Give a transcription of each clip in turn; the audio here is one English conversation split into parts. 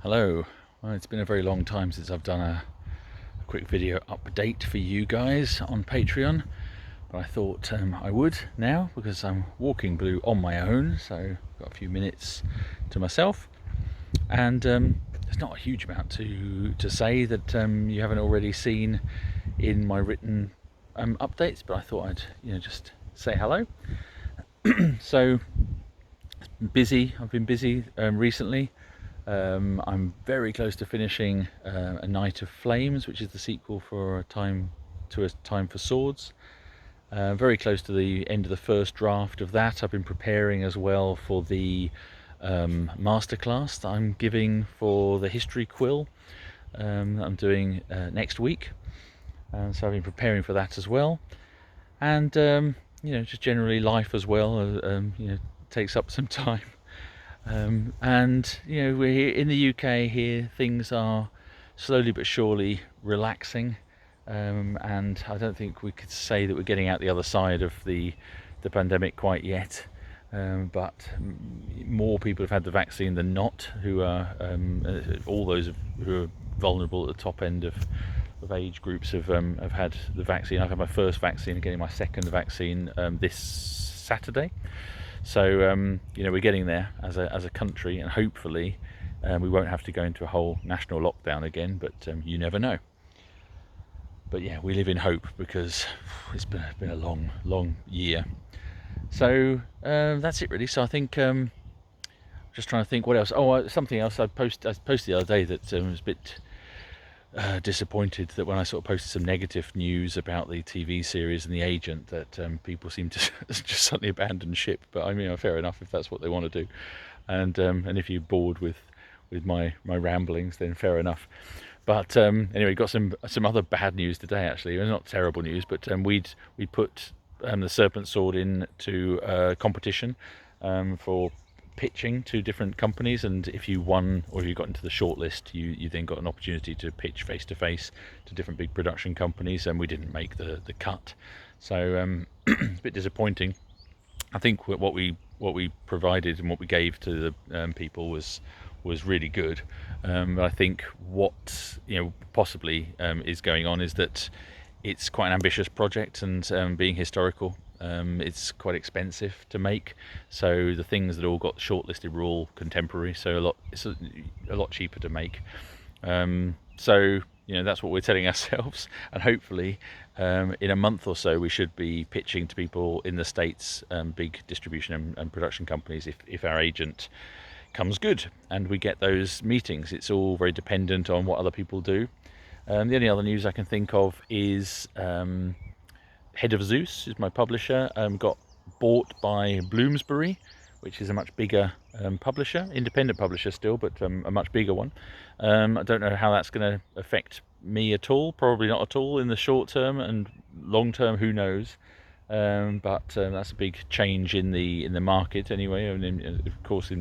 Hello. Well, it's been a very long time since I've done a quick video update for you guys on Patreon, but I thought I would now because I'm walking Blue on my own, so I've got a few minutes to myself, and there's not a huge amount to say that you haven't already seen in my written updates, but I thought I'd just say hello. So busy. I've been busy recently. I'm very close to finishing A Night of Flames, which is the sequel for A Time for Swords. Very close to the end of the first draft of that. I've been preparing as well for the masterclass that I'm giving for the History Quill that I'm doing next week. So I've been preparing for that as well. And just generally life as well takes up some time. And we're here in the UK here, things are slowly but surely relaxing, and I don't think we could say that we're getting out the other side of the pandemic quite yet, but more people have had the vaccine than not, who are all those who are vulnerable at the top end of age groups have had the vaccine. I've had my first vaccine and getting my second vaccine this Saturday. So we're getting there as a country, and hopefully we won't have to go into a whole national lockdown again, but you never know. But yeah, we live in hope because it's been a long year. So that's it really. So I think just trying to think what else. Something else I posted the other day that was a bit disappointed that when I sort of posted some negative news about the TV series and The Agent, that people seem to just suddenly abandon ship. But I mean, fair enough if that's what they want to do, and if you're bored with my ramblings, then fair enough. But anyway, got some other bad news today. Actually, not terrible news, but we put the Serpent Sword into competition for pitching to different companies, and if you won or if you got into the shortlist, you then got an opportunity to pitch face to face to different big production companies, and we didn't make the cut, so it's a bit disappointing. I think what we provided and what we gave to the people was really good, but I think what possibly is going on is that it's quite an ambitious project, and being historical, it's quite expensive to make, so the things that all got shortlisted were all contemporary, so it's a lot cheaper to make. So that's what we're telling ourselves, and hopefully in a month or so we should be pitching to people in the States, big distribution and production companies, if our agent comes good and we get those meetings. It's all very dependent on what other people do. The only other news I can think of is Head of Zeus is my publisher, got bought by Bloomsbury, which is a much bigger publisher, independent publisher still, but a much bigger one. I don't know how that's going to affect me at all, probably not at all in the short term, and long term, who knows. But that's a big change in the market anyway, and of course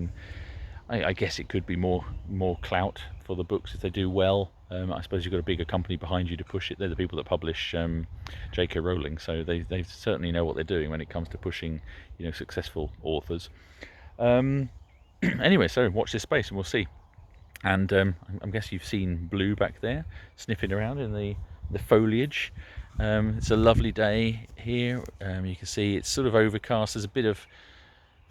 I guess it could be more clout for the books if they do well. I suppose you've got a bigger company behind you to push it. They're the people that publish J.K. Rowling, so they certainly know what they're doing when it comes to pushing successful authors. Anyway, so watch this space and we'll see. And I guess you've seen Blue back there sniffing around in the foliage. It's a lovely day here. You can see it's sort of overcast. There's we've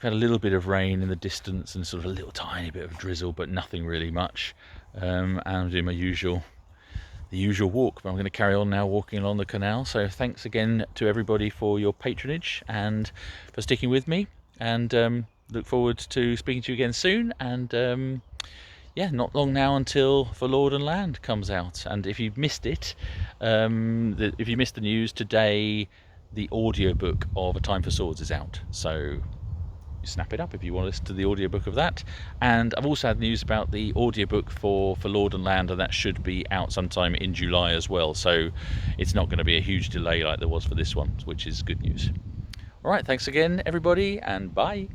had a little bit of rain in the distance and sort of a little tiny bit of drizzle, but nothing really much. And I'm doing the usual walk, but I'm going to carry on now walking along the canal. So thanks again to everybody for your patronage and for sticking with me, and look forward to speaking to you again soon. And not long now until For Lord and Land comes out, and if you've missed it, if you missed the news today, the audiobook of A Time for Swords is out, so snap it up if you want to listen to the audiobook of that. And I've also had news about the audiobook for Lord and Land, and that should be out sometime in July as well, so it's not going to be a huge delay like there was for this one, which is good news. All right, thanks again everybody, and bye.